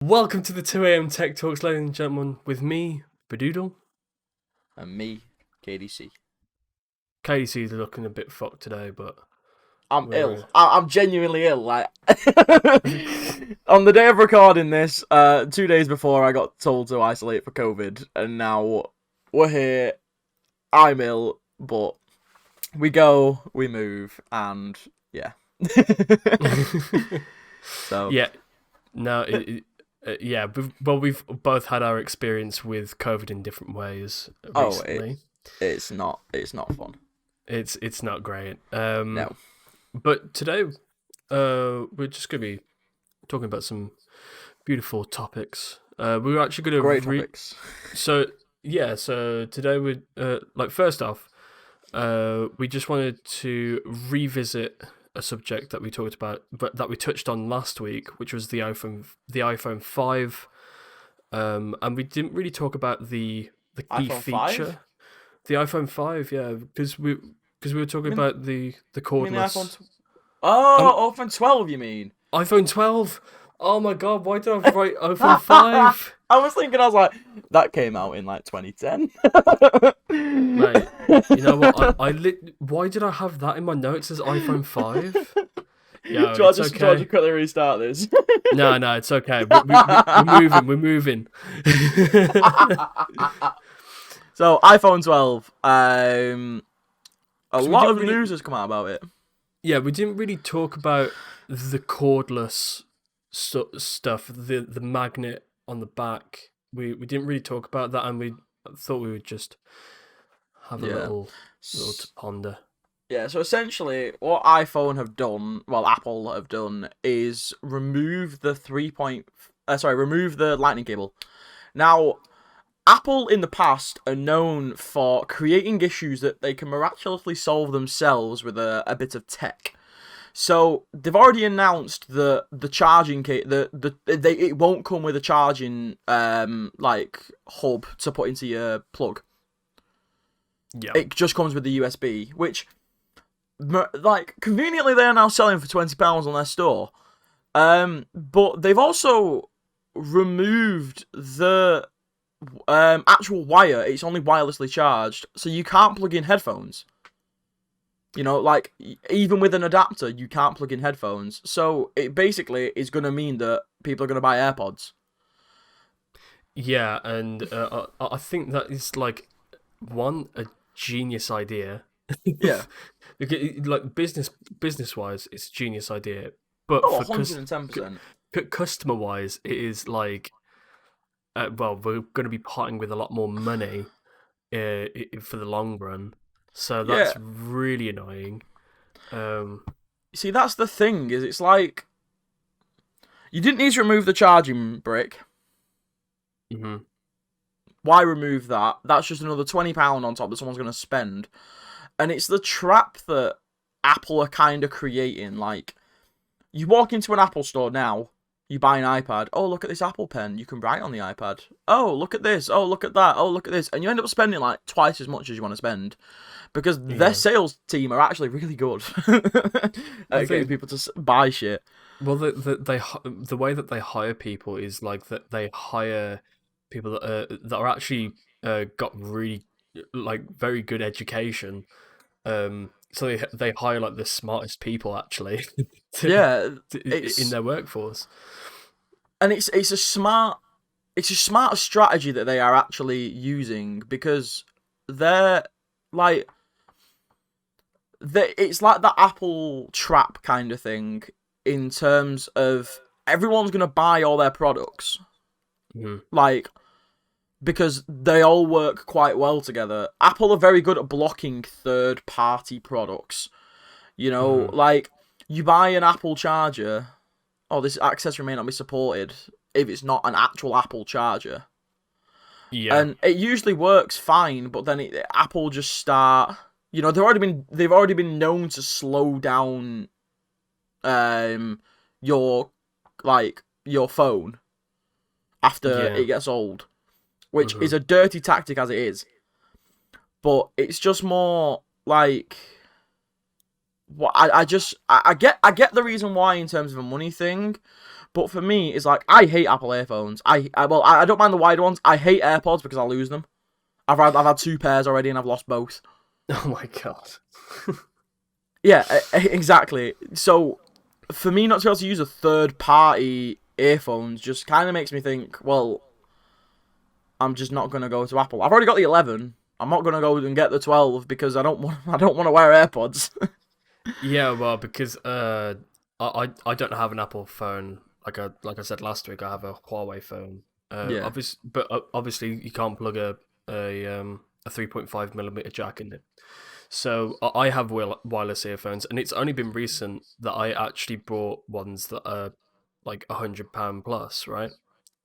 Welcome to the 2 a.m. Tech Talks, ladies and gentlemen, with me, Badoodle. And me, KDC. KDC's looking a bit fucked today, but I'm we're. ill. I'm genuinely ill. Like on the day of recording this, 2 days before I got told to isolate for COVID, and now we're here. I'm ill, but we go, we move, and yeah. So Yeah, no, yeah, we've both had our experience with COVID in different ways recently. it's not fun. It's not great. No. But today, we're just gonna be talking about some beautiful topics. We're actually gonna Great topics. So today we first off, we just wanted to revisit a subject that we talked about, but that we touched on last week, which was the iPhone 5. And we didn't really talk about the key iPhone feature. 5? The iPhone 5, yeah, because we were talking about the cordless. iPhone 12, you mean? iPhone 12. Oh my god, why did I write iPhone 5? I was like, that came out in like 2010. Mate, you know what? Why did I have that in my notes as iPhone 5? Yeah, Do I it's just okay. quickly restart this? No, it's okay. We're moving. So, iPhone 12. A So lot of news has come out about it. Yeah, we didn't really talk about the cordless stuff, the magnet on the back. We didn't really talk about that, and we thought we would just have a little to ponder. Yeah, so essentially, what Apple have done, is remove the remove the lightning cable. Now, Apple in the past are known for creating issues that they can miraculously solve themselves with a bit of tech. So they've already announced that the charging it won't come with a charging hub to put into your plug. Yeah, it just comes with the USB, which conveniently they are now selling for £20 on their store. But they've also removed the actual wire. It's only wirelessly charged, so you can't plug in headphones. You know, like, even with an adapter, you can't plug in headphones. So it basically is going to mean that people are going to buy AirPods. Yeah, and I think that is like a genius idea. Yeah. Like business wise, it's a genius idea. But Oh, for 110%. Customer wise, it is like, we're going to be parting with a lot more money for the long run. So that's really annoying. See, that's the thing, is it's like, you didn't need to remove the charging brick. Mm-hmm. Why remove that? That's just another £20 on top that someone's going to spend. And it's the trap that Apple are kind of creating. Like, you walk into an Apple store now, you buy an iPad. Oh, look at this Apple Pen. You can write on the iPad. Oh, look at this. Oh, look at that. Oh, look at this. And you end up spending like twice as much as you want to spend. Because their sales team are actually really good at getting people to buy shit. Well, the way that they hire people is like that they hire people that are actually got really very good education. So they hire like the smartest people actually. In their workforce. And it's a smart strategy that they are actually using, because they're like. It's like the Apple trap kind of thing, in terms of everyone's going to buy all their products. Mm-hmm. Because they all work quite well together. Apple are very good at blocking third-party products. You know, you buy an Apple charger, this accessory may not be supported if it's not an actual Apple charger. Yeah. And it usually works fine, but then Apple just start... You know, they've already been known to slow down your phone after it gets old, which is a dirty tactic as it is. But it's just more like, what I get the reason why in terms of a money thing, But for me, it's like I hate Apple earphones. I don't mind the wide ones. I hate AirPods because I lose them. I've had 2 pairs already and I've lost both. Oh my god. Yeah, exactly. So for me not to be able to use a third party earphones just kind of makes me think, well, I'm just not gonna go to Apple. I've already got the 11. I'm not gonna go and get the 12 because I don't want to wear AirPods. Yeah, well, because I don't have an Apple phone. Like I said last week, I have a Huawei phone. Yeah. Obviously you can't plug a 3.5 millimeter jack in it. So I have wireless earphones, and it's only been recent that I actually bought ones that are like £100 plus, right?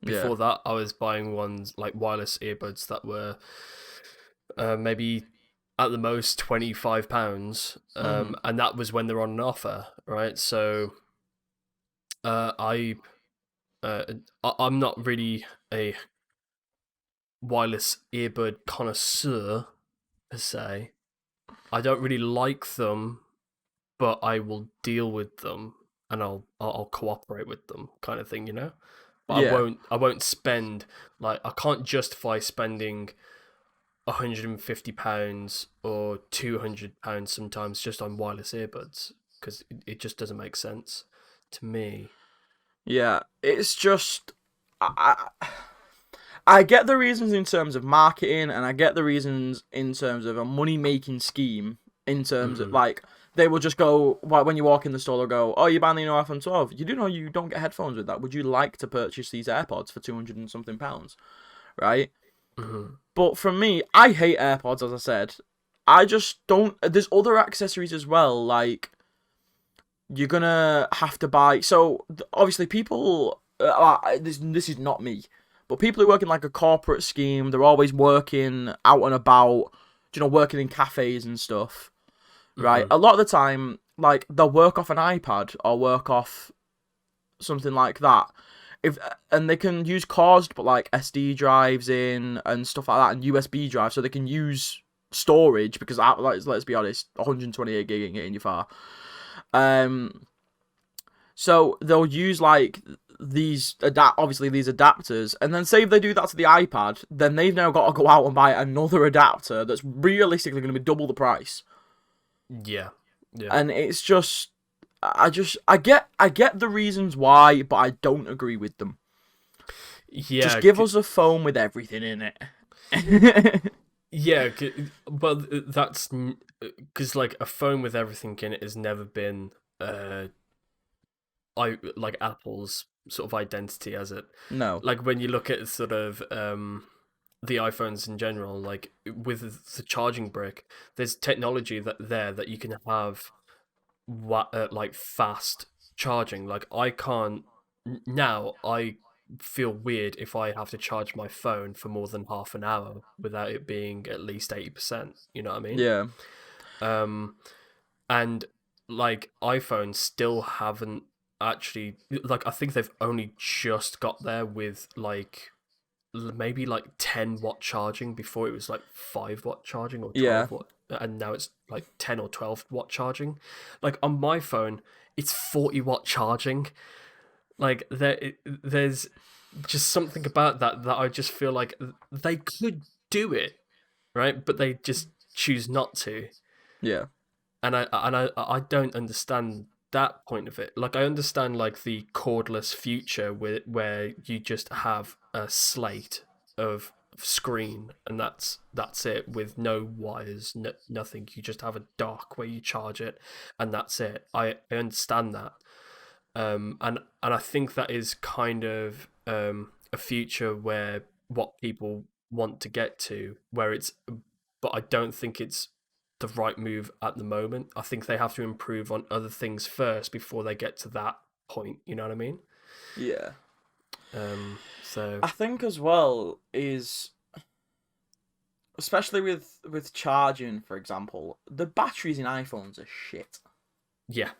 Yeah. Before that, I was buying ones like wireless earbuds that were maybe at the most £25, Mhm. and that was when they're on an offer, right? So uh, I, uh, I'm not really a wireless earbud connoisseur per se. I don't really like them, but I will deal with them and I'll cooperate with them, kind of thing, you know. But Yeah. I won't spend like I can't justify spending £150 or £200 sometimes just on wireless earbuds because it just doesn't make sense to me. Yeah. It's just I get the reasons in terms of marketing, and I get the reasons in terms of a money making scheme. In terms of Mm-hmm. like, they will just go when you walk in the store, they'll go, "Oh, you're buying the new iPhone 12. You do know you don't get headphones with that. Would you like to purchase these AirPods for 200 and something pounds?" Right? Mm-hmm. But for me, I hate AirPods. As I said, I just don't. There's other accessories as well. Like you're gonna have to buy. So obviously, people. This is not me, but people who work in like a corporate scheme, they're always working out and about. Working in cafes and stuff. Right. Mm-hmm. A lot of the time, like they'll work off an iPad or work off something like that. If and they can use cores to put like SD drives in and stuff like that, and USB drives, so they can use storage because let's be honest, 128 gig ain't getting you far. Um, so they'll use like obviously these adapters, and then say if they do that to the iPad, then they've now got to go out and buy another adapter that's realistically going to be double the price. Yeah, yeah, And it's just, I get the reasons why, but I don't agree with them. Just yeah. give us a phone with everything in it. Yeah, but that's because like a phone with everything in it has never been I like Apple's sort of identity, has it? No. Like when you look at sort of the iPhones in general, like with the charging brick, there's technology that you can have like fast charging. Like I can't now. I feel weird if I have to charge my phone for more than half an hour without it being at least 80%. You know what I mean? Yeah. Um, and like iPhones still haven't actually like I think they've only just got there with like maybe like 10-watt charging. Before it was like 5-watt charging or Yeah. 12-watt, and now it's like 10 or 12-watt charging. Like on my phone it's 40-watt charging. Like there's just something about that I just feel like they could do it, right, but they just choose not to. Yeah. And I don't understand that point of it. Like I understand like the cordless future where you just have a slate of screen and that's it with no wires, nothing. You just have a dock where you charge it and that's it. I understand that. And I think that is kind of a future where what people want to get to, where it's, but I don't think it's the right move at the moment. I think they have to improve on other things first before they get to that point. You know what I mean? Yeah. So I think as well is, especially with charging, for example, the batteries in iPhones are shit, yeah.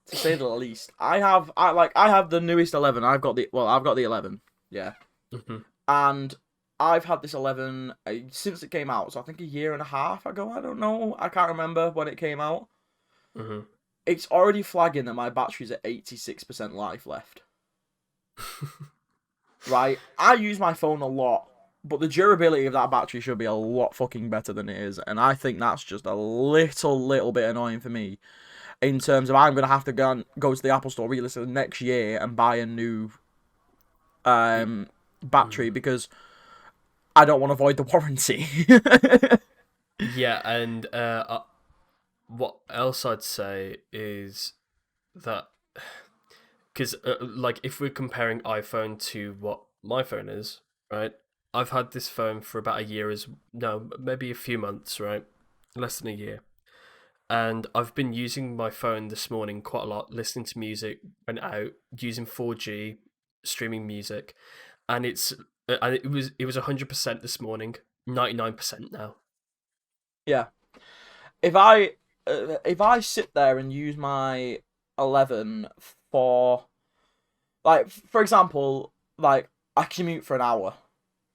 to say the least. I have the newest 11. I've got the 11. Yeah. Hmm. And I've had this 11 since it came out, so I think a year and a half ago. I don't know. I can't remember when it came out. Hmm. It's already flagging that my battery's at 86% life left. right? I use my phone a lot, but the durability of that battery should be a lot fucking better than it is, and I think that's just a little bit annoying for me. In terms of I'm gonna have to go to the Apple Store realistically next year and buy a new Y- battery mm. because I don't want to void the warranty. Yeah, and what else I'd say is that because like if we're comparing iPhone to what my phone is, right? I've had this phone for about a year, as no, maybe a few months, right? Less than a year, and I've been using my phone this morning quite a lot, listening to music, went out using 4G, streaming music, and it was 100% this morning, 99% now. Yeah, if I sit there and use my 11 for like for example like I commute for an hour,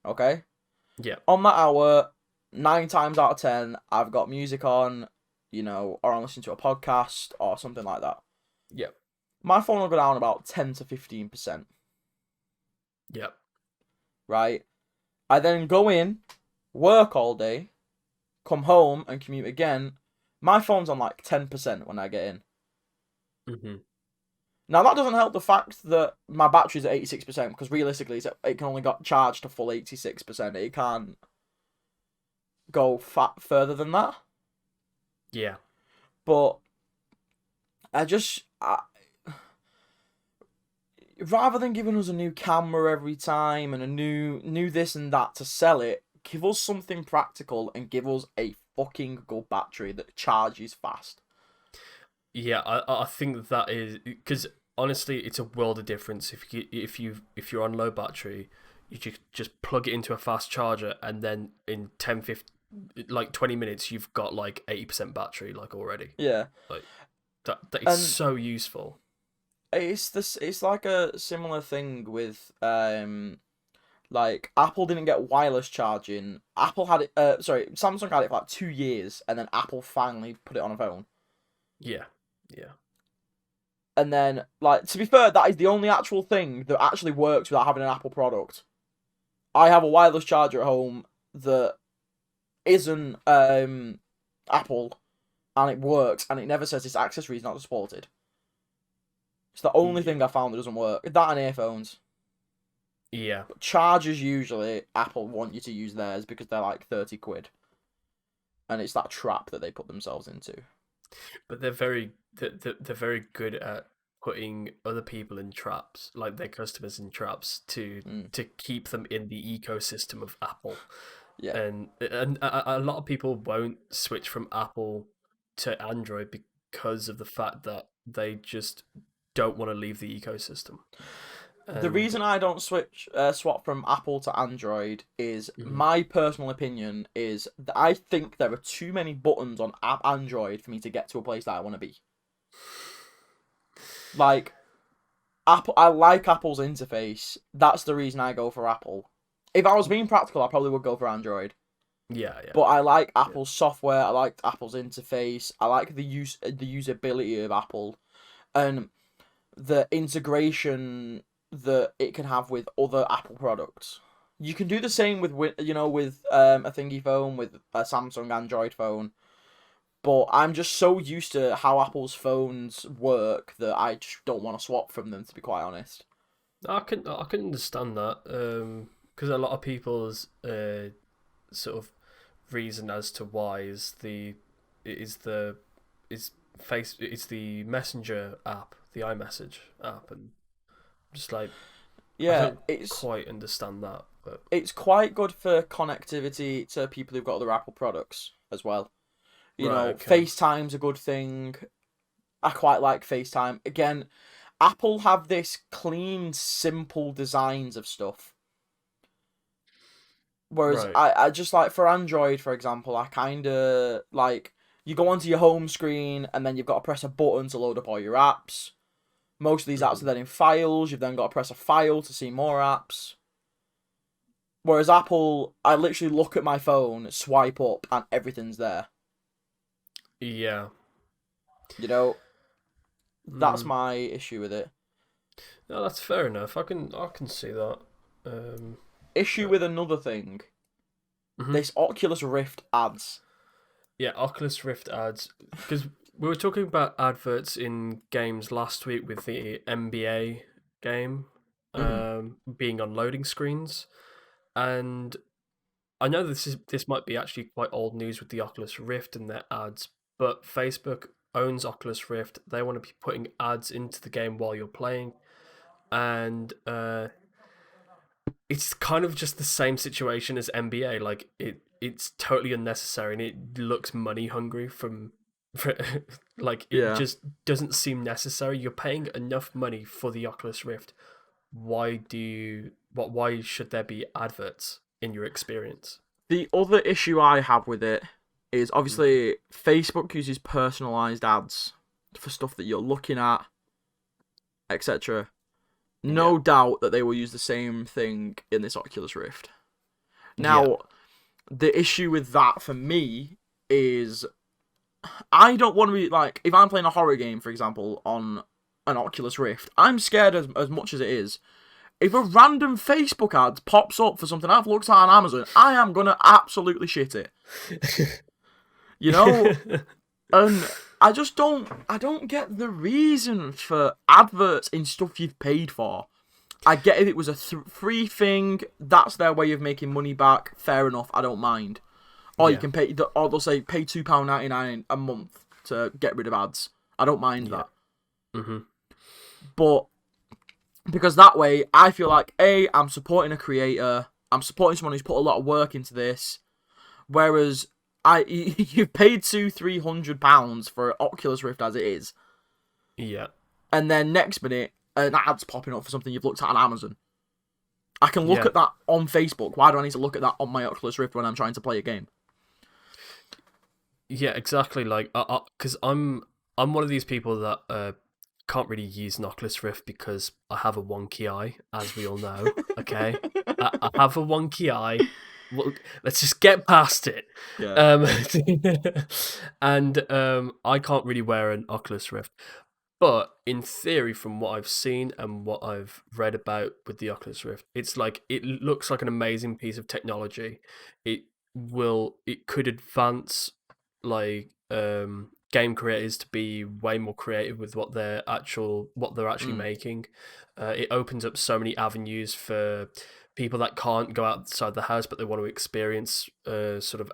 okay? Yeah, On that hour, 9 times out of 10, I've got music on, or I'm listening to a podcast or something like that. yeah, My phone will go down about 10 to 15%, yeah. right? I then go in, work all day, come home and commute again. My phone's on like 10% when I get in. Hmm. Now that doesn't help the fact that my battery's at 86% because realistically it can only got charged to full 86%. It can't go further than that. Yeah. But I just rather than giving us a new camera every time and a new this and that to sell it, give us something practical and give us a fucking good battery that charges fast. Yeah, I think that is because honestly, it's a world of difference if you're on low battery, you just plug it into a fast charger, and then in 10, 15, like 20 minutes, you've got like 80% battery like already. Yeah, Like that is and so useful. it's like a similar thing with like Apple didn't get wireless charging. Apple had it. Sorry, Samsung had it for like 2 years, and then Apple finally put it on a phone. Yeah, yeah, And then, like, to be fair, that is the only actual thing that actually works without having an Apple product. I have a wireless charger at home that isn't Apple, and it works, and it never says its accessories not supported. It's the only yeah, thing I found that doesn't work. That and earphones. yeah. But chargers usually Apple want you to use theirs because they're like 30 quid, and it's that trap that they put themselves into. But they're very good at putting other people in traps, like their customers in traps, to Mm, to keep them in the ecosystem of Apple. yeah. And a lot of people won't switch from Apple to Android because of the fact that they just don't want to leave the ecosystem. The And reason I don't swap from Apple to Android is mhm. my personal opinion is that I think there are too many buttons on Android for me to get to a place that I want to be. Like Apple, I like Apple's interface. That's the reason I go for Apple. If I was being practical, I probably would go for Android. Yeah, yeah, But I like yeah, Apple's software. I like Apple's interface. I like the usability of Apple and the integration that it can have with other Apple products. You can do the same with a thingy phone with a Samsung Android phone, but I'm just so used to how Apple's phones work that I just don't want to swap from them, to be quite honest. I can understand that. Because a lot of people's sort of reason as to why is the is face it's the messenger app, the iMessage app, and just like I Yeah, don't it's quite understand that, but it's quite good for connectivity to people who've got other Apple products as well. right, okay, FaceTime's a good thing. I quite like FaceTime. Again, Apple have this clean, simple designs of stuff. Whereas right, I just like for Android, for example, I kind of like you go onto your home screen and then you've got to press a button to load up all your apps. Most of these apps are mm, then in files. You've then got to press a file to see more apps. Whereas Apple, I literally look at my phone, swipe up, and everything's there. yeah, You know, that's mm. my issue with it. No, that's fair enough. I can see that. Um, Issue uh, with another thing. mhm. This Oculus Rift ads. Yeah, Oculus Rift ads, because we were talking about adverts in games last week with the NBA game Mhm. being on loading screens, and I know this might be actually quite old news with the Oculus Rift and their ads, but Facebook owns Oculus Rift. They want to be putting ads into the game while you're playing, and it's kind of just the same situation as NBA. Like it's totally unnecessary and it looks money hungry for like it Yeah. just doesn't seem necessary. You're paying enough money for the Oculus Rift. Why should there be adverts in your experience? The other issue I have with it is Mm. obviously Facebook uses personalized ads for stuff that you're looking at, etc. Yeah. No doubt that they will use the same thing in this Oculus Rift. Yeah. Now, the issue with that for me is I don't want to be like, if I'm playing a horror game, for example, on an Oculus Rift, I'm scared as much as it is. If a random Facebook ad pops up for something I've looked at on Amazon, I am gonna absolutely shit it. You know? And I don't get the reason for adverts in stuff you've paid for. I get if it was a free thing, that's their way of making money back. Fair enough, I don't mind. Or you Yeah. can pay, or they'll say pay £2.99 a month to get rid of ads. I don't mind Yeah. that, Hmm. but because that way I feel like I'm supporting a creator, I'm supporting someone who's put a lot of work into this. Whereas you've paid £200-300 for Oculus Rift as it is, Yeah. and then next minute an ad's popping up for something you've looked at on Amazon. I can look Yeah. at that on Facebook. Why do I need to look at that on my Oculus Rift when I'm trying to play a game? Yeah, exactly. Like, because I'm one of these people that can't really use an Oculus Rift because I have a wonky eye, as we all know. Okay, I have a wonky eye. Well, let's just get past it. Yeah. Um, and I can't really wear an Oculus Rift. But in theory, from what I've seen and what I've read about with the Oculus Rift, it's like it looks like an amazing piece of technology. It could advance like game creators to be way more creative with what they're actually Mm. making. It opens up so many avenues for people that can't go outside the house but they want to experience sort of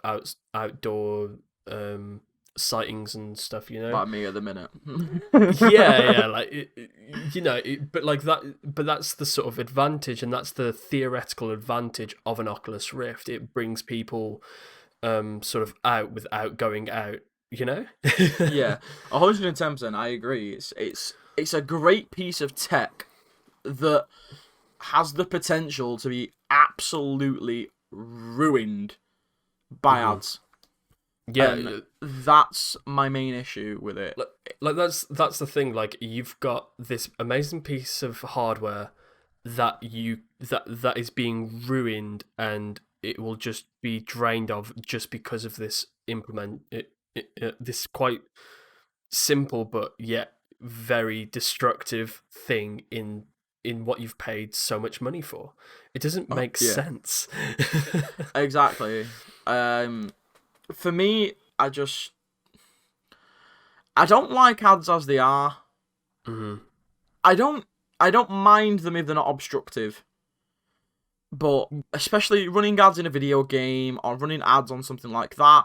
outdoor um sightings and stuff, you know. Like me at the minute. Yeah, yeah, like but like that, but that's the sort of advantage, and that's the theoretical advantage of an Oculus Rift. It brings people, sort of out without going out. You know. Yeah, 110%. I agree. It's a great piece of tech that has the potential to be absolutely ruined by Hmm. ads. Yeah, And that's my main issue with it. like, that's the thing. Like you've got this amazing piece of hardware that is being ruined, and it will just be drained of just because of this this quite simple but yet very destructive thing in what you've paid so much money for. It doesn't make Yeah, sense. exactly. Um, for me, I don't like ads as they are. Hmm. I don't I don't mind them if they're not obstructive. But especially running ads in a video game or running ads on something like that,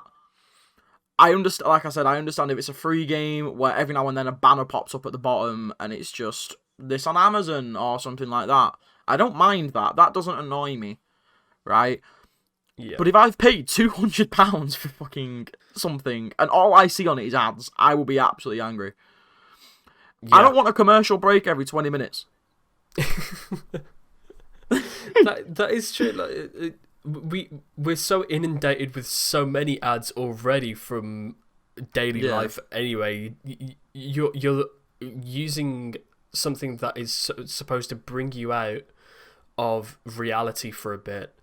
I understand. Like I said, I understand if it's a free game where every now and then a banner pops up at the bottom and it's just this on Amazon or something like that. I don't mind that. That doesn't annoy me, right? Yeah, But if I've paid £200 for fucking something and all I see on it is ads, I will be absolutely angry. I yeah. don't want a commercial break every 20 minutes. That is true. Like we're so inundated with so many ads already from daily Yeah. life. Anyway, you're using something that is supposed to bring you out of reality for a bit,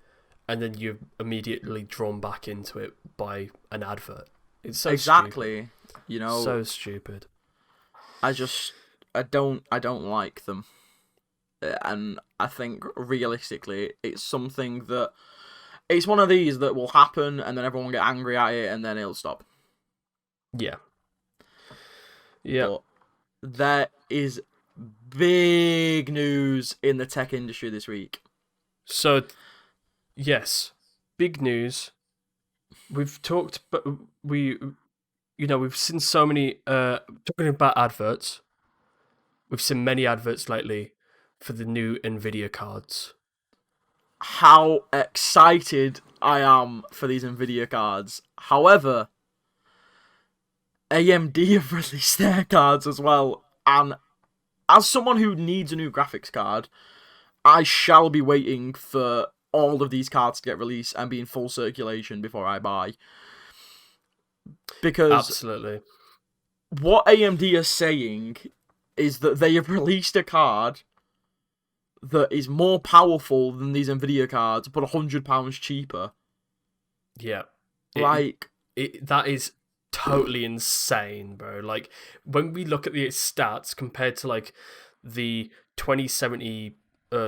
and then you're immediately drawn back into it by an advert. It's so stupid. Exactly. You know, So stupid. I just I don't like them. and I think realistically, it's something that it's one of these that will happen, and then everyone will get angry at it, and then it'll stop. Yeah. Yeah. But there is big news in the tech industry this week. So, yes, big news. We've talked, but we've seen so many. Talking about adverts, we've seen many adverts lately for the new Nvidia cards. How excited I am for these Nvidia cards. However, AMD have released their cards as well, and as someone who needs a new graphics card, I shall be waiting for all of these cards to get released and be in full circulation before I buy. Because Absolutely. what AMD are saying is that they have released a card that is more powerful than these Nvidia cards, but £100 cheaper. Yeah. That is totally insane, bro. Like, when we look at the stats compared to like the 2070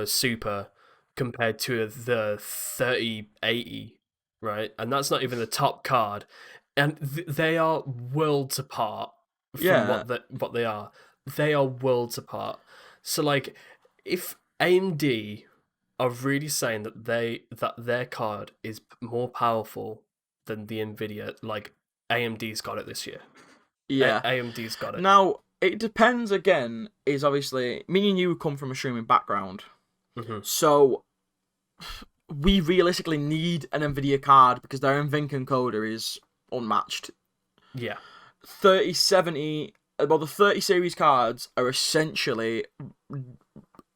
Super compared to the 3080, right? And that's not even the top card, and they are worlds apart from Yeah, what they are. They are worlds apart. So like, if AMD are really saying that their card is more powerful than the Nvidia, like, AMD's got it this year. yeah. AMD's got it. Now, it depends again, is obviously, me and you come from a streaming background. Mm-hmm. So, we realistically need an Nvidia card because their NVINC encoder is unmatched. Yeah. 3070, well, the 30 series cards are essentially,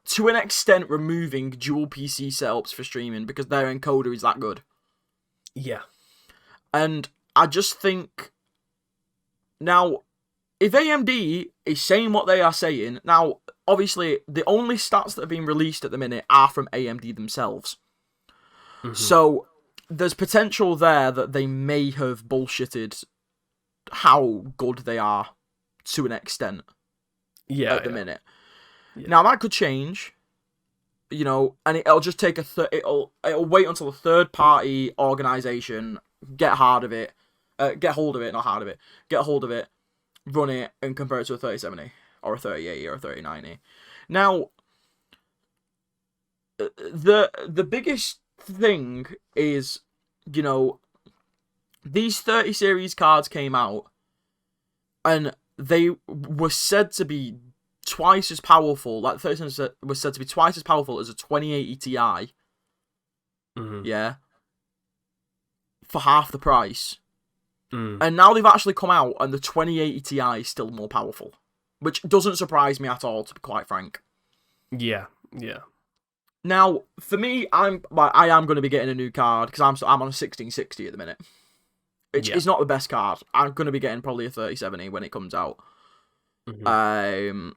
to an extent, removing dual PC setups for streaming because their encoder is that good. Yeah. And I just think, now, if AMD is saying what they are saying, now, obviously, the only stats that have been released at the minute are from AMD themselves. Mm-hmm. So, there's potential there that they may have bullshitted how good they are to an extent at the minute. Yeah. Now, that could change, and it'll just take it'll wait until a third-party organisation get hold of it, run it, and compare it to a 3070 or a 3080 or a 3090. Now, the biggest thing is, these 30 series cards came out, and they were said to be twice as powerful. Like, 3070 was said to be twice as powerful as a 2080 Ti. Mm-hmm. Yeah. For half the price. Mm. And now they've actually come out, and the 2080 Ti is still more powerful, which doesn't surprise me at all, to be quite frank. Yeah. Now, for me, I am going to be getting a new card because I'm on a 1660 at the minute. It's not the best card. I'm going to be getting probably a 3070 when it comes out. Mm-hmm.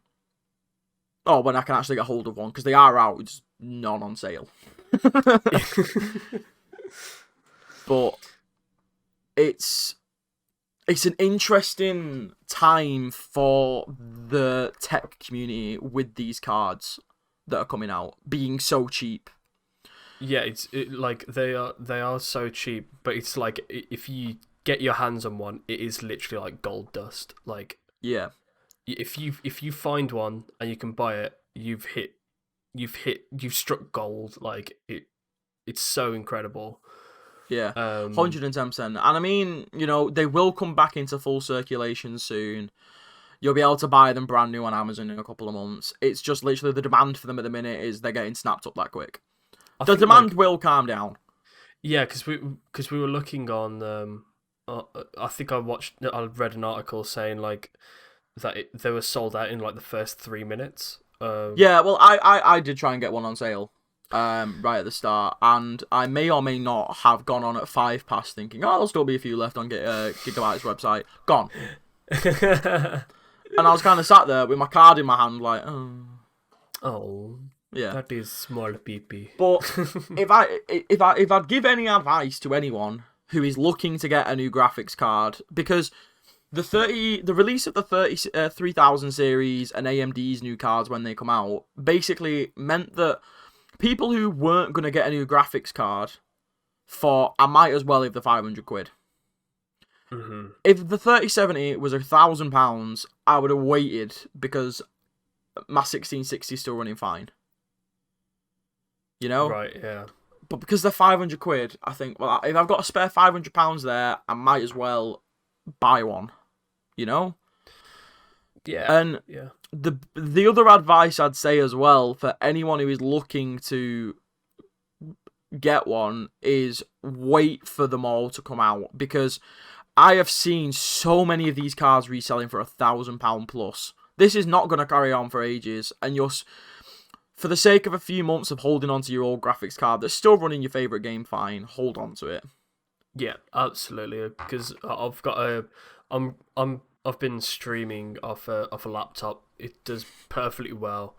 When I can actually get hold of one, because they are out, it's none on sale. But it's an interesting time for the tech community with these cards that are coming out being so cheap. Yeah, like they are so cheap, but it's like, if you get your hands on one, it is literally like gold dust. Like, yeah, if you find one and you can buy it, you've struck gold. Like, it's so incredible. Yeah, 110%. And I mean, they will come back into full circulation soon. You'll be able to buy them brand new on Amazon in a couple of months. It's just literally the demand for them at the minute is they're getting snapped up that quick. The demand will calm down. Yeah, because we were looking on. I think I read an article saying like that they were sold out in like the first 3 minutes. Yeah, well, I did try and get one on sale. Right at the start, and I may or may not have gone on at 5 past thinking, there'll still be a few left on Gigabyte's website. Gone. And I was kind of sat there with my card in my hand like, oh, yeah, that is small peepee. But if I'd give any advice to anyone who is looking to get a new graphics card, because the release of the 3000 series and AMD's new cards when they come out basically meant that people who weren't going to get a new graphics card thought, I might as well have the 500 quid. Mm-hmm. If the 3070 was £1,000, I would have waited because my 1660 is still running fine. You know? Right. Yeah. But because they're 500 quid, I think, well, if I've got a spare £500 there, I might as well buy one. You know? Yeah. And Yeah. the other advice I'd say as well for anyone who is looking to get one is wait for them all to come out, because I have seen so many of these cards reselling for £1,000 plus. This is not going to carry on for ages, and for the sake of a few months of holding on to your old graphics card that's still running your favourite game fine, hold on to it. Yeah, absolutely. Because I've been streaming off a laptop. It does perfectly well,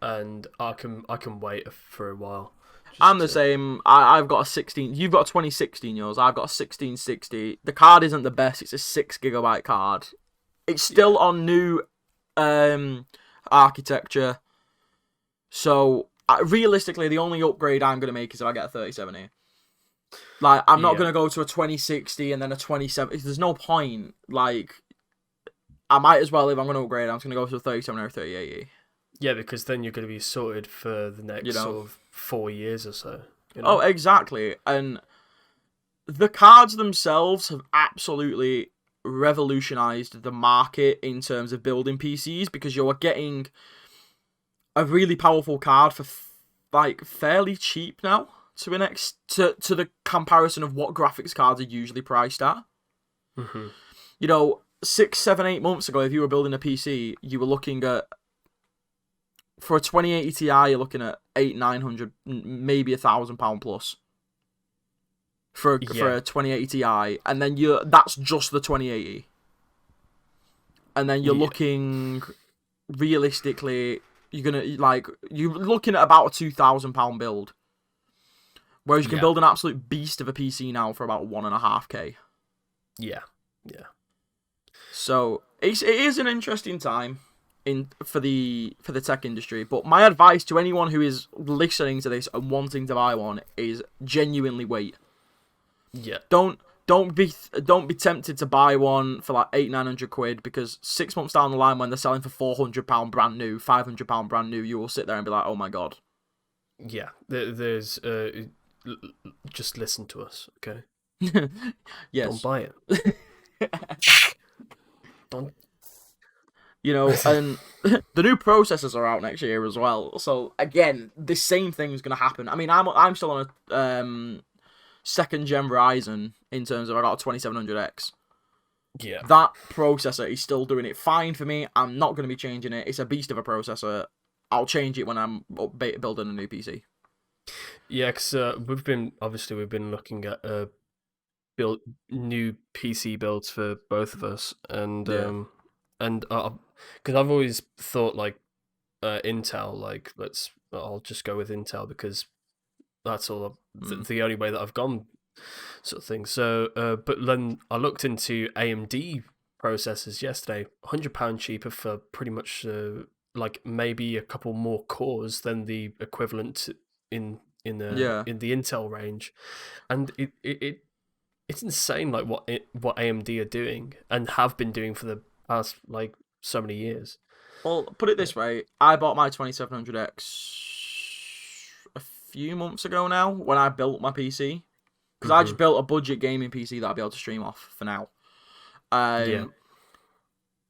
and I can wait for a while. I'm the same. I've got a 16. You've got a 2016 yours. I've got a 1660. The card isn't the best. It's a 6 GB card. It's still on new architecture. So realistically, the only upgrade I'm gonna make is if I get a 3070. Like, I'm not gonna go to a 2060 and then a 2070. There's no point. Like, I might as well, if I'm gonna upgrade, I'm just gonna go to a 3070 or a 3080. Yeah, because then you're going to be sorted for the next sort of 4 years or so. Oh, exactly. And the cards themselves have absolutely revolutionized the market in terms of building PCs, because you're getting a really powerful card for like fairly cheap now to the comparison of what graphics cards are usually priced at. Mm-hmm. 6, 7, 8 months ago, if you were building a PC, you were looking at, for a 2080 Ti, you're looking at 800-900, maybe £1,000 plus for a 2080 Ti, and then that's just the 2080, and then you're looking realistically, you're looking at about a £2,000 build, whereas you can build an absolute beast of a PC now for about 1.5K. Yeah. So it is an interesting time for the tech industry, but my advice to anyone who is listening to this and wanting to buy one is genuinely wait. Yeah. Don't be tempted to buy one for like 800-900 quid, because 6 months down the line, when they're selling for £400 brand new, £500 brand new, you will sit there and be like, oh my god. Yeah. There's just listen to us, okay? Yes. Don't buy it. Don't. And the new processors are out next year as well. So again, the same thing's gonna happen. I mean, I'm still on a second gen Ryzen in terms of, I got a 2700X. Yeah. That processor is still doing it fine for me. I'm not gonna be changing it. It's a beast of a processor. I'll change it when I'm building a new PC. Yeah, because we've been looking at build new PC builds for both of us, and because I've always thought like Intel, like I'll just go with Intel because that's all the only way that I've gone, sort of thing. So, but then I looked into AMD processors yesterday, £100 cheaper for pretty much like maybe a couple more cores than the equivalent in the Intel range, and it's insane, like what AMD are doing and have been doing for the past like so many years. Well, put it this way, I bought my 2700X a few months ago now when I built my PC, because I just built a budget gaming PC that I'll be able to stream off for now.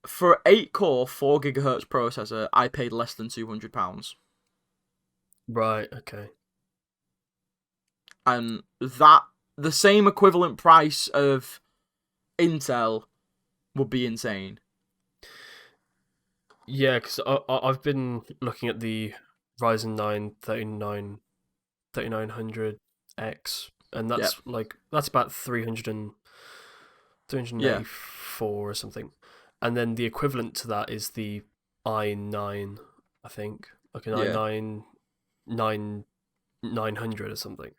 For an 8-core 4 GHz processor, I paid less than £200. Right. Okay. And that, the same equivalent price of Intel, would be insane. Yeah, because I've been looking at the Ryzen 9 3900X, and that's that's about 384 or something. And then the equivalent to that is the i9, I think, like an i9 900 or something,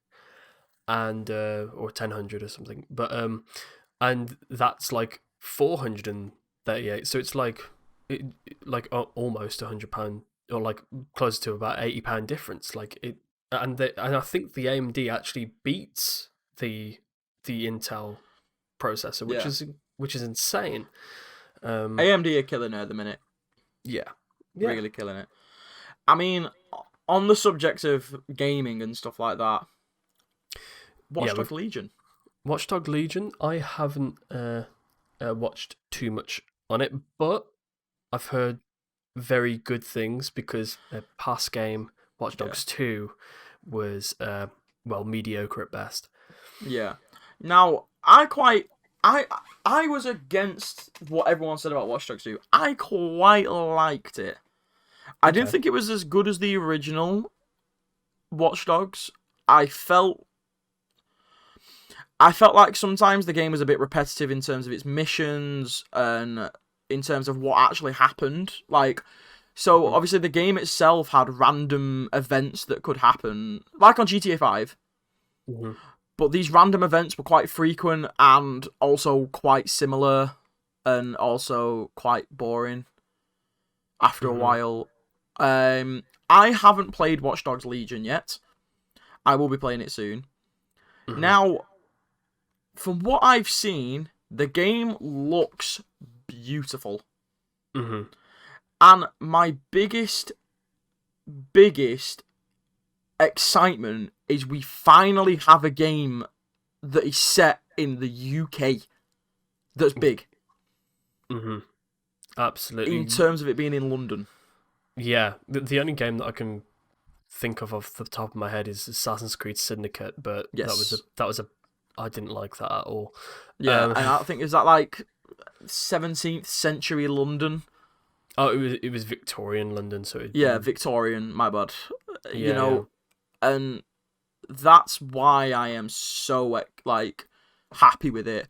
and or 1000 or something. But and that's like 438. So it's like almost £100, or like close to about £80 difference. Like it, and I think the AMD actually beats the Intel processor, Yeah. which is insane. AMD are killing it at the minute. Yeah, yeah, Really killing it. I mean, on the subject of gaming and stuff like that, yeah. Watch Dogs With Legion. Watchdog Legion, I haven't watched too much on it, but I've heard very good things because their past game, Watch Yeah. Dogs 2, was well, mediocre at best. Yeah. Now, I was against what everyone said about Watch Dogs 2. I quite liked it. I didn't Okay. think it was as good as the original Watch Dogs. I felt I felt like sometimes the game was a bit repetitive in terms of its missions and in terms of what actually happened. Like, so Mhm. obviously the game itself had random events that could happen, like on GTA 5. Mhm. But these random events were quite frequent and also quite similar and also quite boring after a Mhm. while. I haven't played Watch Dogs Legion yet. I will be playing it soon. Mhm. Now, from what I've seen, the game looks beautiful. Mhm. And my biggest excitement is we finally have a game that is set in the UK that's big Mhm. in Absolutely. terms of it being in London. Yeah. The only game that I can think of off the top of my head is Assassin's Creed Syndicate, but Yes. that was a I didn't like that at all. Yeah, Um, and I think is that like 17th century London? oh, it was Victorian London, so it'd Yeah, been Victorian, my bad. You yeah, yeah. know, and that's why I am so like happy with it.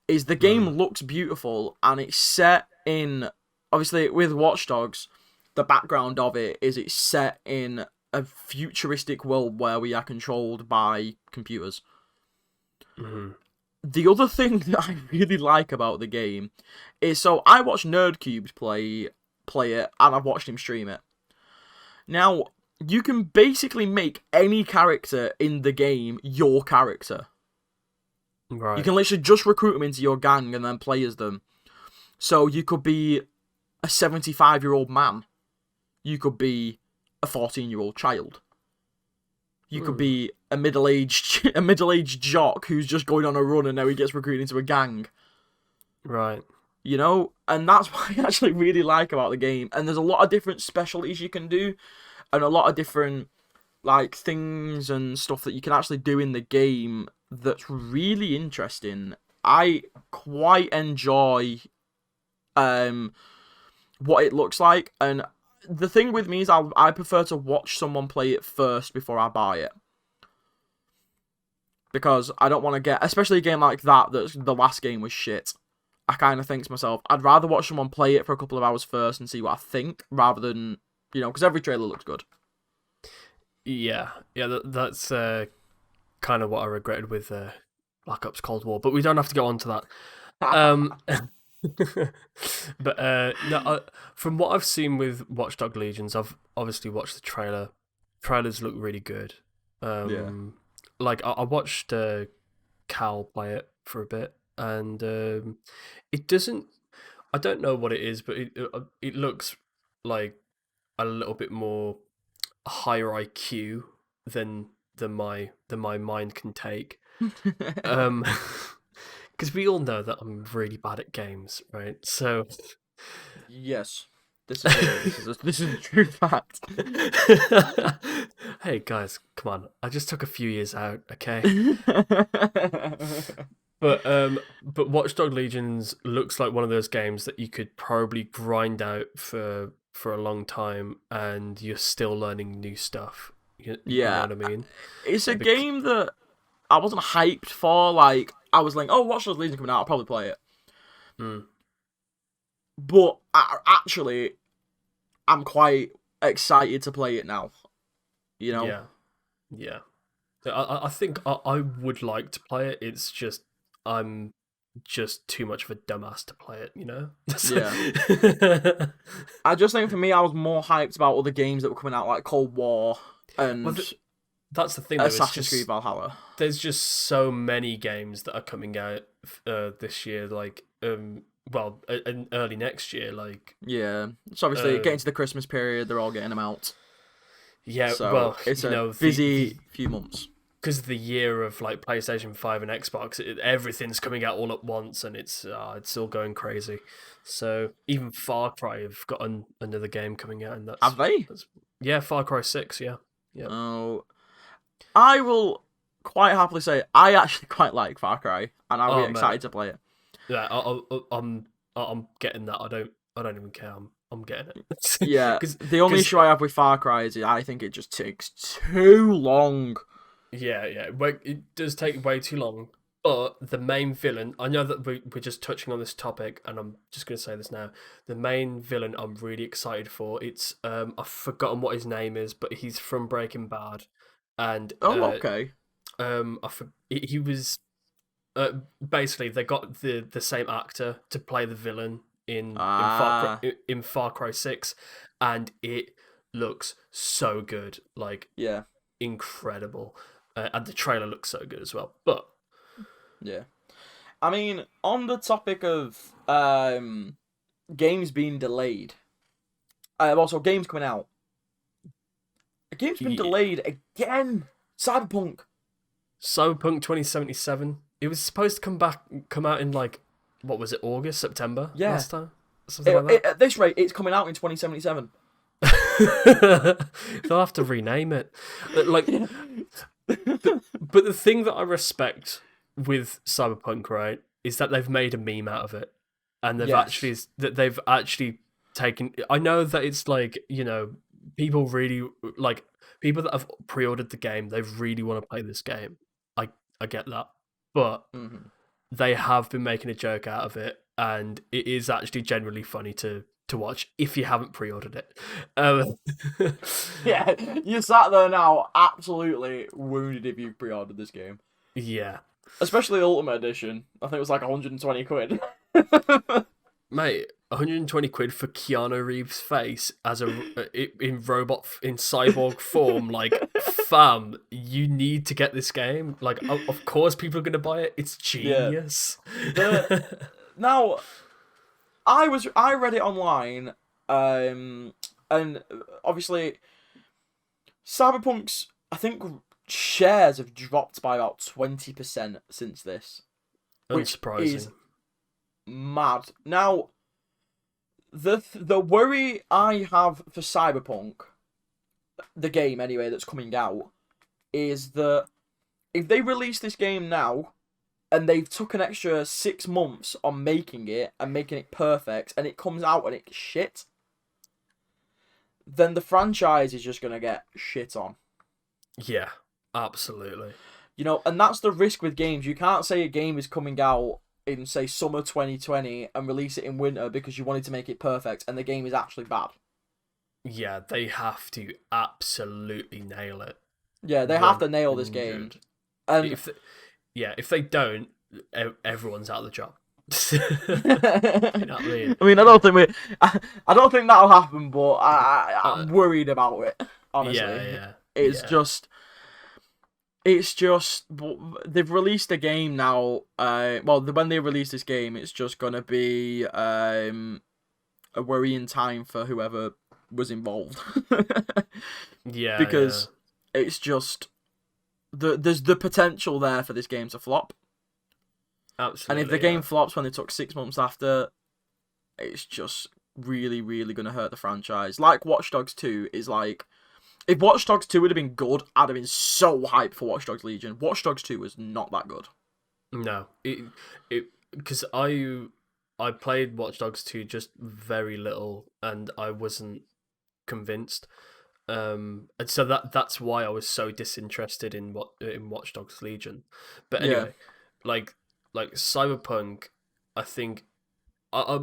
Is the game Mm. looks beautiful and it's set in obviously with Watch Dogs, the background of it is it's set in a futuristic world where we are controlled by computers. Mhm. The other thing that I really like about the game is so I watch Nerdcubes play it and I've watched him stream it. Now, you can basically make any character in the game your character. You Right. can literally just recruit them into your gang and then play as them. So you could be a 75-year-old man. You could be a 14-year-old child. You could Hmm. be a middle-aged a middle-aged jock who's just going on a run and now he gets recruited into a gang. Right. You know, and that's what I actually really like about the game. And there's a lot of different specialties you can do, and a lot of different like things and stuff that you can actually do in the game that's really interesting. I quite enjoy um what it looks like, and the thing with me is I prefer to watch someone play it first before I buy it because I don't want to get, especially a game like that that's the last game was shit. I kind of think to myself, I'd rather watch someone play it for a couple of hours first and see what I think rather than, because every trailer looks good. Yeah. Yeah. That's kind of what I regretted with Black Ops Cold War, but we don't have to go on to that. Um, but no, from what I've seen with Watchdog Legions, I've obviously watched the trailer. Trailers look really good. Yeah. Um, like I watched Cal play it for a bit, and it doesn't. I don't know what it is, but it looks like a little bit more higher IQ than my mind can take. Um, because we all know that I'm really bad at games, right? So, Yes. This is a true fact. hey guys, come on! I just took a few years out, okay? But Watchdog Legions looks like one of those games that you could probably grind out for a long time, and you're still learning new stuff. You know Yeah, what I mean? it's a Bec- game that I wasn't hyped for. Like, I was like, "Oh, Watch Dogs Legion coming out, I'll probably play it." mm, But actually, I'm quite excited to play it now. You know? yeah, yeah. I think I would like to play it. It's just I'm just too much of a dumbass to play it, you know? Yeah. I just think for me, I was more hyped about other games that were coming out, like Cold War Well, and that's the thing, though. It's Assassin's Creed just Valhalla. there's just so many games that are coming out this year, like well, in early next year, like Yeah. So obviously, uh, getting to the Christmas period, they're all getting them out. yeah, So well, it's you a know, the busy few months. because of the year of like PlayStation 5 and Xbox, everything's coming out all at once, and it's all going crazy. So even Far Cry have got another game coming out, and Have they? that's yeah, Far Cry 6, yeah, yeah. Oh, I will quite happily say I actually quite like Far Cry, and I'll be Oh mate, excited to play it. yeah, I'm getting that. I don't even care. I'm getting it Yeah, because the only issue I have with Far Cry is I think it just takes too long. yeah, it does take way tue long. But the main villain, I know that we're just touching on this topic, and I'm just going to say this now. The main villain I'm really excited for. It's I've forgotten what his name is, but he's from Breaking Bad, and Oh, okay. he was basically they got the same actor to play the villain Ah, In Far Cry 6, and it looks so good, like yeah, incredible, and the trailer looks so good as well. But yeah. I mean, on the topic of games being delayed, also games coming out. A game's been yeah, delayed again. Cyberpunk. Cyberpunk 2077, it was supposed to come out in like what was it, August, September Yeah. last time, something like At this rate, it's coming out in 2077. that. They'll have to rename it, like. But the thing that I respect with Cyberpunk, right, is that they've made a meme out of it, and Yes. they've actually taken. I know that it's like, you know, people really like people that have pre-ordered the game. They really want to play this game. I get that, but Hmm. they have been making a joke out of it, and it is actually generally funny to watch if you haven't pre-ordered it. Um, Yeah, you sat there now, absolutely wounded if you pre-ordered this game, yeah. especially the Ultimate Edition. I think it was like 120 quid. Mate, 120 quid for Keanu Reeves' face as in robot in cyborg form, like fam, you need to get this game. Like, of course people are gonna buy it. It's Yeah. genius. The Now I read it online, and obviously Cyberpunk's I think shares have dropped by about 20% since this, which is Unsurprising. mad. Now the worry I have for Cyberpunk, the game anyway that's coming out, is that if they release this game now and they've took an extra 6 months on making it and making it perfect, and it comes out and it's shit, then the franchise is just gonna get shit on. Yeah, absolutely. You know, and that's the risk with games. You can't say a game is coming out in, say, summer 2020 and release it in winter because you wanted to make it perfect and the game is actually bad. Yeah, they have to absolutely nail it. Yeah, they have to nail this game. 100. And If yeah, if they don't, everyone's out of the job. You know what I mean? I mean, I don't think that'll happen, but Uh, I'm worried about it. yeah, Honestly, yeah, it's yeah. just, it's just they've released a game now. Well, when they release this game, it's just gonna be a worrying time for whoever was involved, Yeah, yeah. because it's just there's the potential there for this game to flop, and if the Absolutely, game yeah. flops when they took 6 months after, it's just really, really gonna hurt the franchise. Like Watch Dogs 2 is like, if Watch Dogs 2 would have been good, I'd have been so hyped for Watch Dogs Legion. Watch Dogs 2 was not that good. No, it because I played Watch Dogs 2 just very little, and I wasn't convinced. And so that's why I was so disinterested in Watch Dogs Legion. But Yeah, anyway, like Cyberpunk, I think I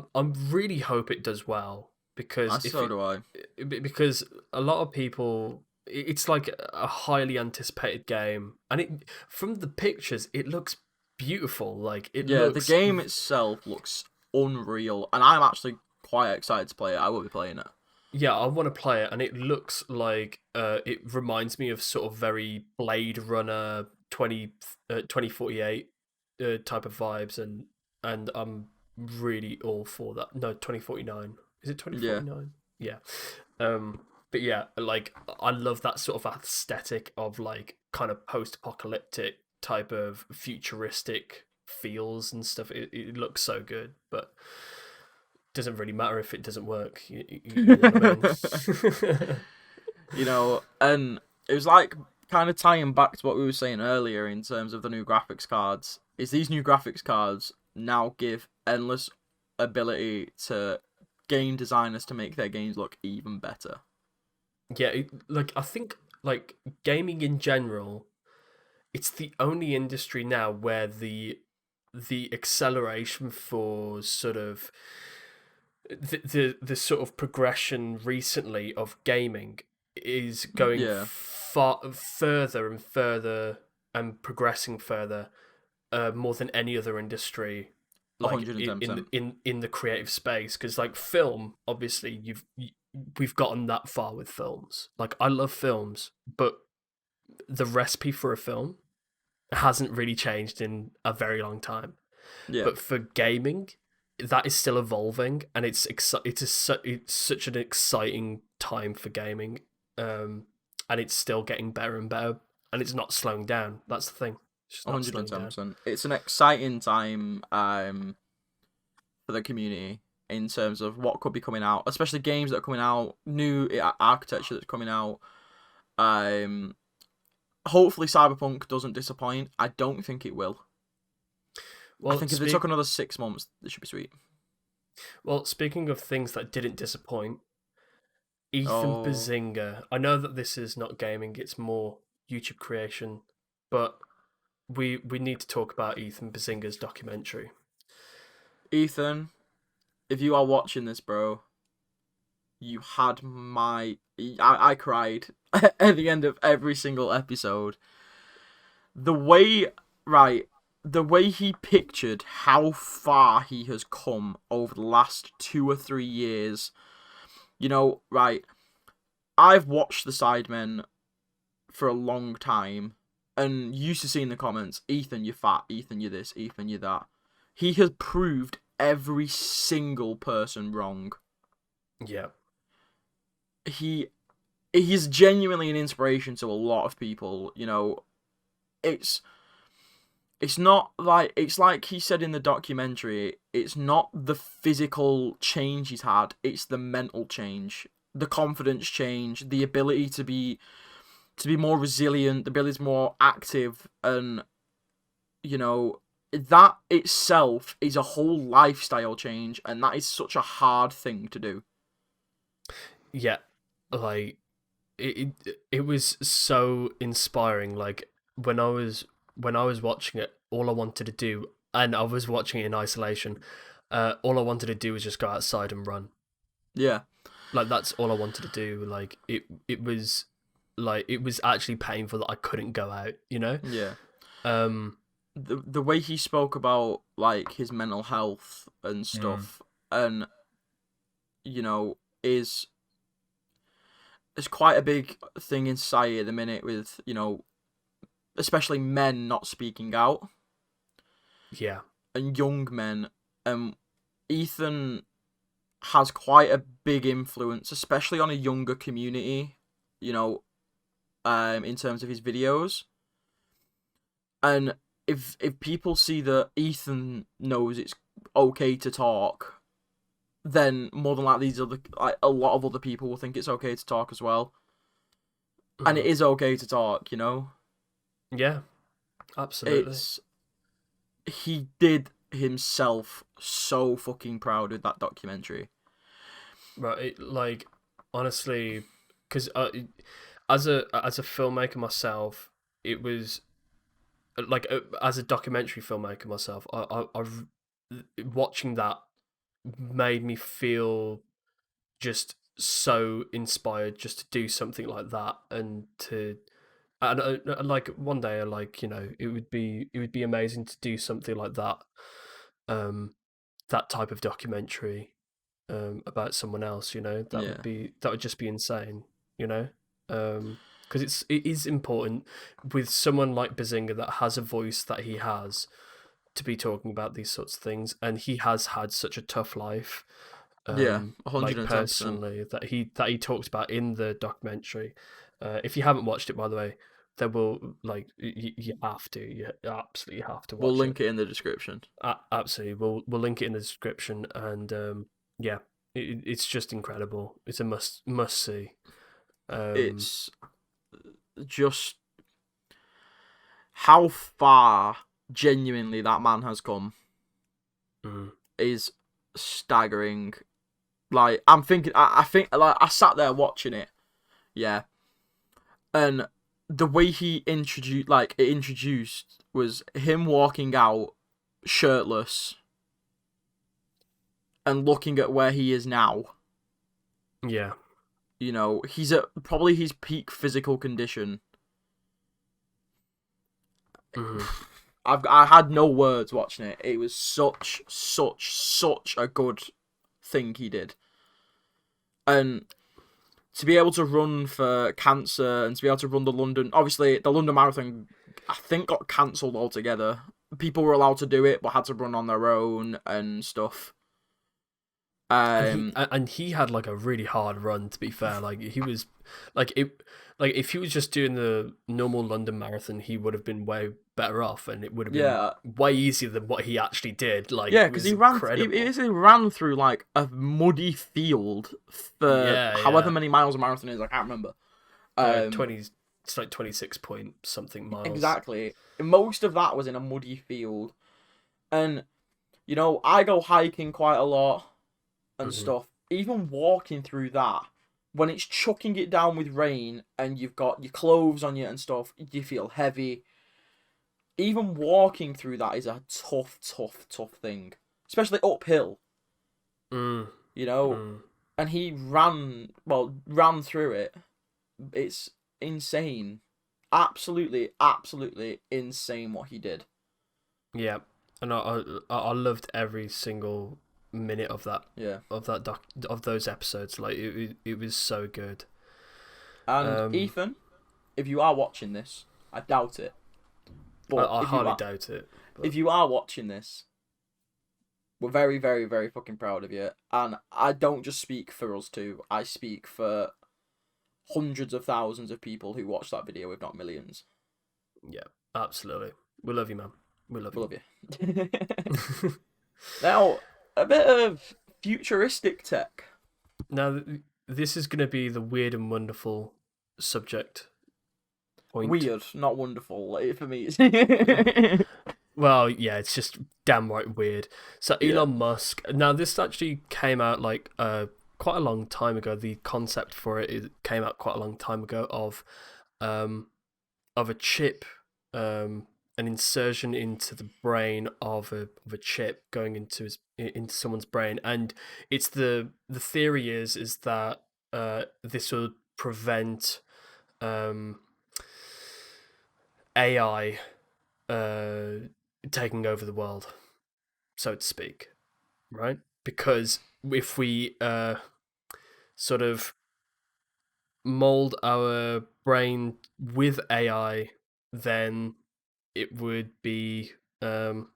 really hope it does well, because if so do I. because a lot of people, it's like a highly anticipated game, and it from the pictures it looks beautiful. Like it Yeah, the looks. game itself looks unreal, and I'm actually quite excited to play it. I will be playing it. Yeah, I want to play it, and it looks like it reminds me of sort of very Blade Runner 2048 type of vibes, and I'm really all for that. No, 2049. Is it Yeah, 2049? Yeah. Um, but yeah, like I love that sort of aesthetic of like kind of post-apocalyptic type of futuristic feels and stuff. It looks so good, but doesn't really matter if it doesn't work. You know what I mean? and it was like kind of tying back to what we were saying earlier in terms of the new graphics cards. Is these new graphics cards now give endless ability to game designers to make their games look even better? Yeah, like I think like gaming in general, it's the only industry now where the acceleration for sort of the sort of progression recently of gaming is going Yeah, far further and further and progressing further more than any other industry like 110%. in the creative space because like film obviously we've gotten that far with films. Like I love films, but the recipe for a film hasn't really changed in a very long time. Yeah, But for gaming, that is still evolving, and it's such an exciting time for gaming, and it's still getting better and better, and it's not slowing down. That's the thing; it's just not slowing down. 110%. It's an exciting time for the community in terms of what could be coming out, especially games that are coming out, new architecture that's coming out. Um, Hopefully Cyberpunk doesn't disappoint. I don't think it will. I Well, think if they took another 6 months, it should be sweet. speaking of things that didn't disappoint, Ethan Oh, Bazinga. I know that this is not gaming; it's more YouTube creation, but we need to talk about Ethan Bazinga's documentary. Ethan, if you are watching this, bro, you had my. I cried at the end of every single episode. The way, right, the way he pictured how far he has come over the last 2 or 3 years. Right, I've watched the Sidemen for a long time and used to seeing the comments, Ethan, you're fat, Ethan, you're this, Ethan, you're that. He has proved every single person wrong. Yeah, He he's genuinely an inspiration to a lot of people. It's it's like he said in the documentary, it's not the physical change he's had, it's the mental change, the confidence change, the ability to be more resilient, the ability to be more active, and you know that itself is a whole lifestyle change, and that is such a hard thing to do. yeah, like it was so inspiring. Like when I was watching it, all I wanted to do, and I was watching it in isolation. All I wanted to do was just go outside and run. Yeah, Like that's all I wanted to do. It was actually painful that I couldn't go out. You know. yeah. Um. The way he spoke about like his mental health and Mm. stuff, and you know, is it's quite a big thing in society at the minute with especially men not speaking out Yeah. and young men. Ethan has quite a big influence, especially on a younger community. You know, in terms of his videos, and if people see that Ethan knows it's okay to talk, then more than likely these other like a lot of other people will think it's okay to talk as well, and it Mm. is okay to talk. Yeah. Absolutely. It's he did himself so fucking proud with that documentary. Right. Like honestly, because as a filmmaker myself, it was like as a documentary filmmaker myself, I've watching that made me feel just so inspired just to do something like that and to And like one day, like it would be amazing to do something like that, um, that type of documentary, about someone else. Yeah. That would just be insane. You know, because it is important with someone like Bazinga that has a voice that he has to be talking about these sorts of things, and he has had such a tough life, Yeah, like 110%. personally, that he talked about in the documentary. If you haven't watched it, by the way, there will like you have to, you absolutely have to We'll watch it. link it in the description. Absolutely, we'll link it in the description, and yeah, it's just incredible. It's a must see. Um, It's just how far genuinely that man has come mm, is staggering. Like I'm thinking, I think like I sat there watching it, yeah, and the way he introduced was him walking out shirtless and looking at where he is now. yeah. He's at probably his peak physical condition. Mm, I had no words watching it. It was such a good thing he did, and to be able to run for cancer and to be able to run obviously the London Marathon, I think got cancelled altogether. People were allowed to do it, but had to run on their own and stuff. and he had like a really hard run, to be fair. Like he was like it like if he was just doing the normal London Marathon, he would have been way better off, and it would have been Yeah, way easier than what he actually did. Like yeah, it because was he incredible. basically ran through like a muddy field for Yeah, however yeah. many miles a marathon is. I can't remember. Um, 20, it's like 26 point something miles. exactly. Most of that was in a muddy field, and I go hiking quite a lot and Hmm. stuff. Even walking through that, when it's chucking it down with rain and you've got your clothes on you and stuff, you feel heavy. Even walking through that is a tough thing, especially uphill. Mm, You know, mm. and he ran through it. It's insane, absolutely insane what he did. Yeah, and I loved every single minute Yeah. of those episodes. Like it was so good. And Um, Ethan, if you are watching this, I doubt it. But I highly doubt it, if but you are watching this, we're very, very, very fucking proud of you. And I don't just speak for us two. I speak for hundreds of thousands of people who watch that video, if not millions. yeah, absolutely. We love you, man. We love We you. love you. Now, a bit of futuristic tech. Now, this is going to be the weird and wonderful subject point. Weird, not wonderful. For me, Well, yeah, it's just damn right weird. So yeah. Elon Musk. Now, this actually came out like quite a long time ago. The concept for it came out quite a long time ago um of a chip, an insertion into the brain of a chip going into someone's brain, and it's the theory is that this will prevent um, AI taking over the world, so to speak, right? Because if we sort of mold our brain with AI, then it would be um,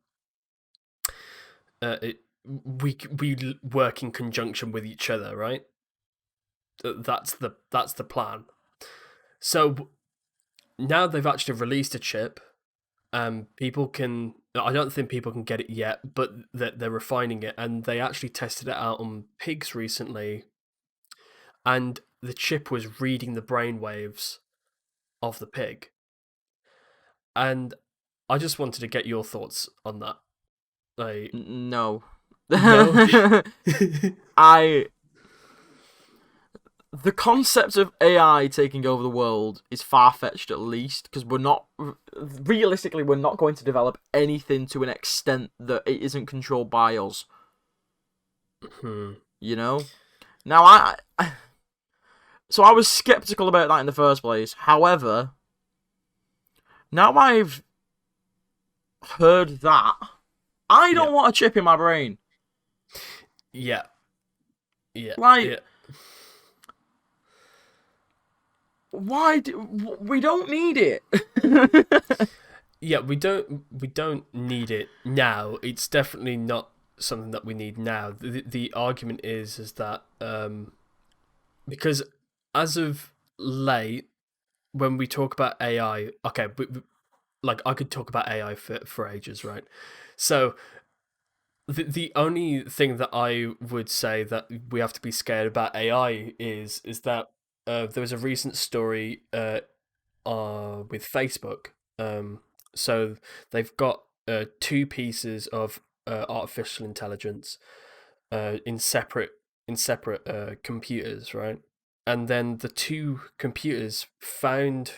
we work in conjunction with each other, right? That's the plan. So now they've actually released a chip. People can. I don't think people can get it yet, but they're refining it, and they actually tested it out on pigs recently, and the chip was reading the brain waves of the pig. And I just wanted to get your thoughts on that. Like, No. no. I The concept of AI taking over the world is far fetched, at least, because we're not going to develop anything to an extent that it isn't controlled by us. Hmm. You know. Now, I was skeptical about that in the first place. However, Now I've heard that, I Yeah, don't want a chip in my brain. yeah, yeah, Like, yeah. why do we don't need it? Yeah, we don't need it now. It's definitely not something that we need now. The argument is that because as of late, when we talk about AI, okay, like I could talk about AI for ages, right? So the only thing that I would say that we have to be scared about AI is that there was a recent story with Facebook. So they've got two pieces of artificial intelligence in separate computers, right? And then the two computers found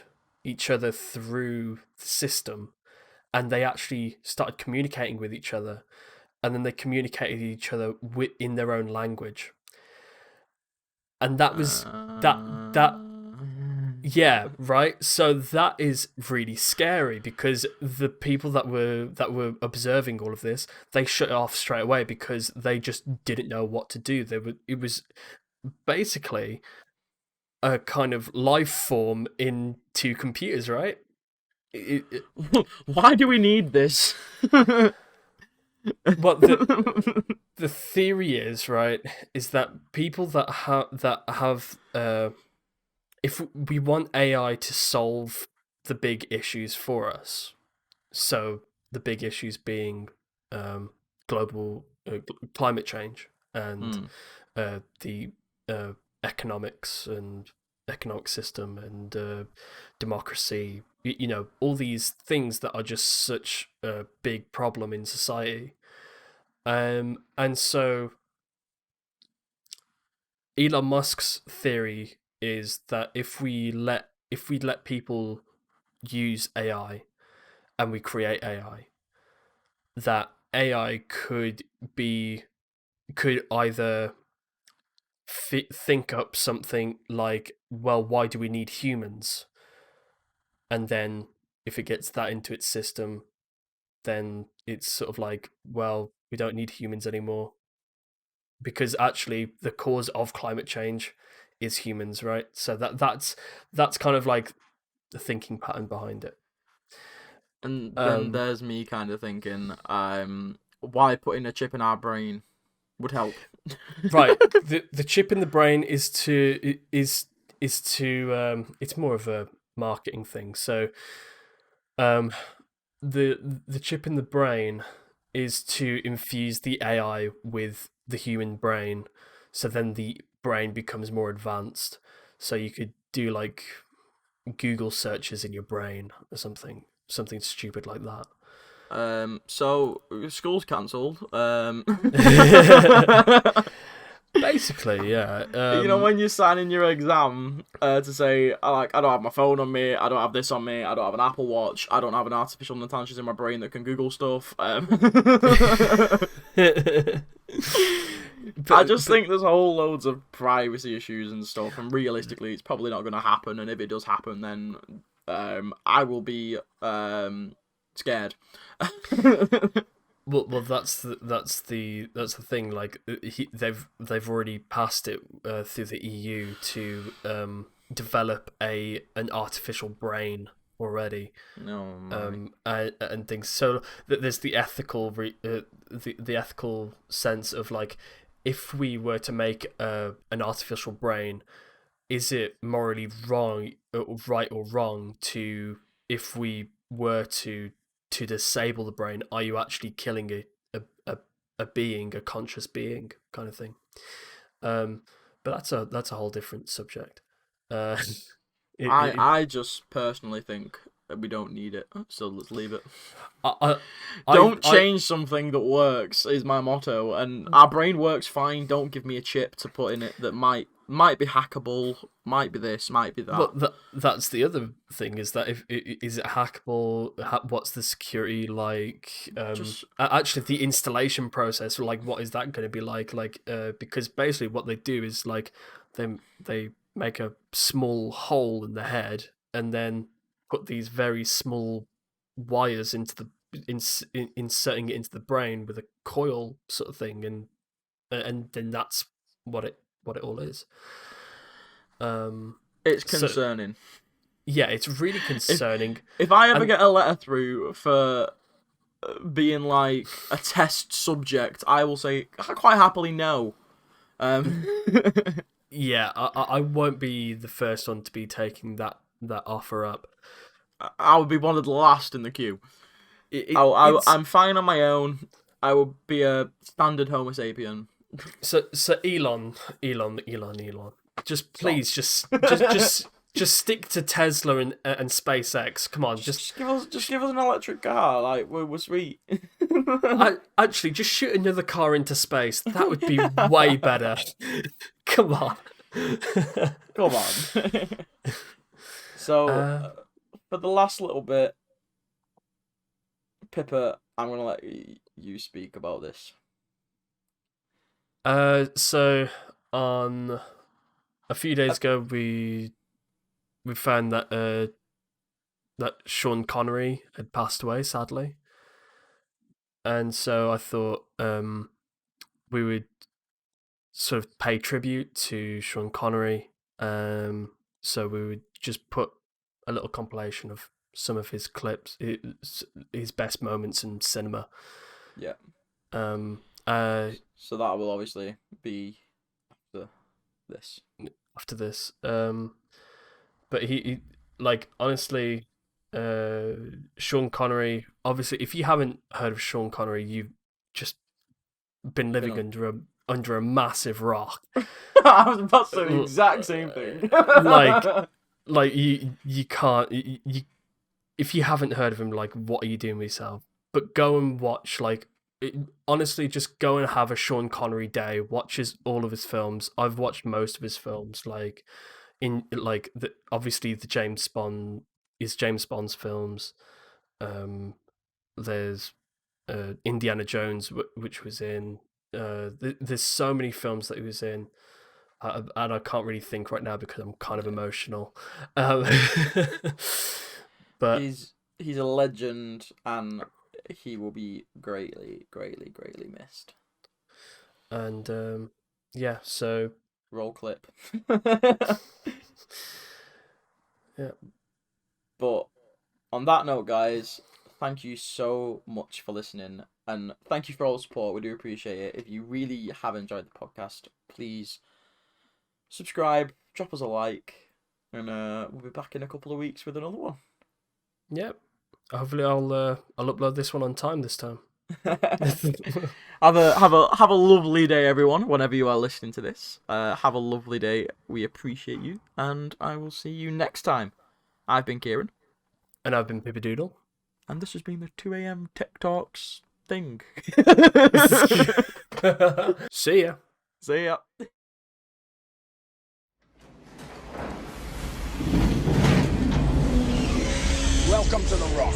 each other through the system, and they actually started communicating with each other, and then they communicated with each other in their own language, and that was that that yeah, right. So that is really scary because the people that were observing all of this, they shut it off straight away because they just didn't know what to do. It was basically a kind of life form in two computers, right? It, it, Why do we need this? what the theory is, right, is that people that have if we want AI to solve the big issues for us, so the big issues being global climate change and Hmm. the uh, economics and economic system and democracy, all these things that are just such a big problem in society. And so Elon Musk's theory is that if we let people use AI and we create AI, that AI could either think up something like, well, why do we need humans? And then if it gets that into its system, then it's sort of like, well, we don't need humans anymore because actually the cause of climate change is humans, right? So that's kind of like the thinking pattern behind it. And then Um, there's me kind of thinking, why putting a chip in our brain would help. right. The chip in the brain is to it's more of a marketing thing. So um, the chip in the brain is to infuse the AI with the human brain, so then the brain becomes more advanced. So you could do like Google searches in your brain or something stupid like So school's cancelled. that. Basically, yeah. You know when you're signing your exam to say like I don't have my phone on me, I don't have this on me, I don't have an Apple Watch, I don't have an artificial intelligence in my brain that can Google stuff. I just but think there's whole loads of privacy issues and stuff, and realistically, it's probably not going to happen. And if it does happen, then I will be scared. well, that's the thing. Like they've already passed it through the EU to develop an artificial brain already, Oh my. and things. So there's the ethical sense of like, if we were to make an artificial brain, is it morally wrong, right or wrong to, if we were to disable the brain, are you actually killing a a, a being, a conscious being, kind of thing? Um, but that's a whole different subject. Uh, it I just personally think that we don't need it, so let's leave it. I I Don't I change something that works is my motto, and our brain works fine. Don't give me a chip to put in it that might be hackable, might be this, might be that. Well, that's the other thing, is that if is it hackable? What's the security like? Just Actually, the installation process, like, what is that going to be like? Like, because basically what they do is like they they make a small hole in the head, and then put these very small wires into the inserting it into the brain with a coil sort of thing, and then that's what it all is. It's So concerning. yeah, it's really concerning. If I ever And get a letter through for being like a test subject, I will say quite happily no. yeah, I won't be the first one to be taking that offer up. I would be one of the last in the queue. It's I'm fine on my own. I will be a standard Homo sapien. so Elon. Just Stop. please, just stick to Tesla and SpaceX. Come on, Just give us an electric car. Like we're sweet. actually just shoot another car into space. That would be way better. Come on. Come on. So for the last little bit, Pippa, I'm gonna let you speak about this. So on a few days ago, we found that that Sean Connery had passed away, sadly, and so I thought we would sort of pay tribute to Sean Connery. So we would just put a little compilation of some of his clips, his best moments in cinema. Yeah. So that will obviously be after this. But he like honestly, Sean Connery. Obviously, if you haven't heard of Sean Connery, you've just been living under a massive rock. I was about to say the exact same thing. like you can't you if you haven't heard of him, like what are you doing with yourself? But go and watch honestly, just go and have a Sean Connery day. Watch all of his films. I've watched most of his films. Like obviously the James Bond's films. There's Indiana Jones, which was in. There's so many films that he was in, and I can't really think right now because I'm kind of emotional. But he's a legend, and he will be greatly, greatly, greatly missed. And yeah, so roll clip. Yeah. But on that note, guys, thank you so much for listening, and thank you for all the support. We do appreciate it. If you really have enjoyed the podcast, please subscribe, drop us a like, and we'll be back in a couple of weeks with another one. Yep. Hopefully, I'll upload this one on time this time. Have a lovely day, everyone. Whenever you are listening to this, have a lovely day. We appreciate you, and I will see you next time. I've been Kieran, and I've been Pippadoodle, and this has been the 2 a.m. Tech Talks thing. See ya. See ya. Welcome to the Rock.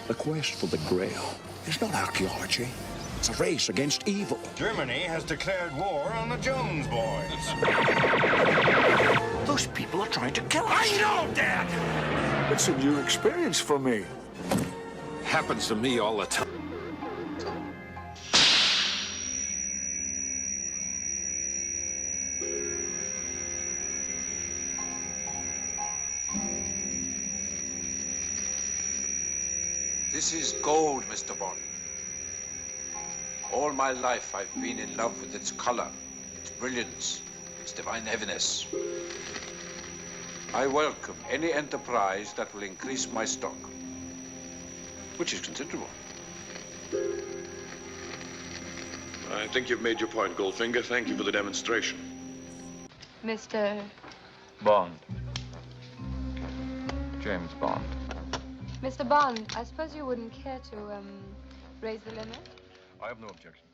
The quest for the Grail is not archaeology. It's a race against evil. Germany has declared war on the Jones boys. Those people are trying to kill us. I know, Dad! It's a new experience for me. Happens to me all the time. This is gold, Mr. Bond. All my life I've been in love with its color, its brilliance, its divine heaviness. I welcome any enterprise that will increase my stock, which is considerable. I think you've made your point, Goldfinger. Thank you for the demonstration. Mr. Bond. James Bond. Mr. Bond, I suppose you wouldn't care to, raise the limit? I have no objection.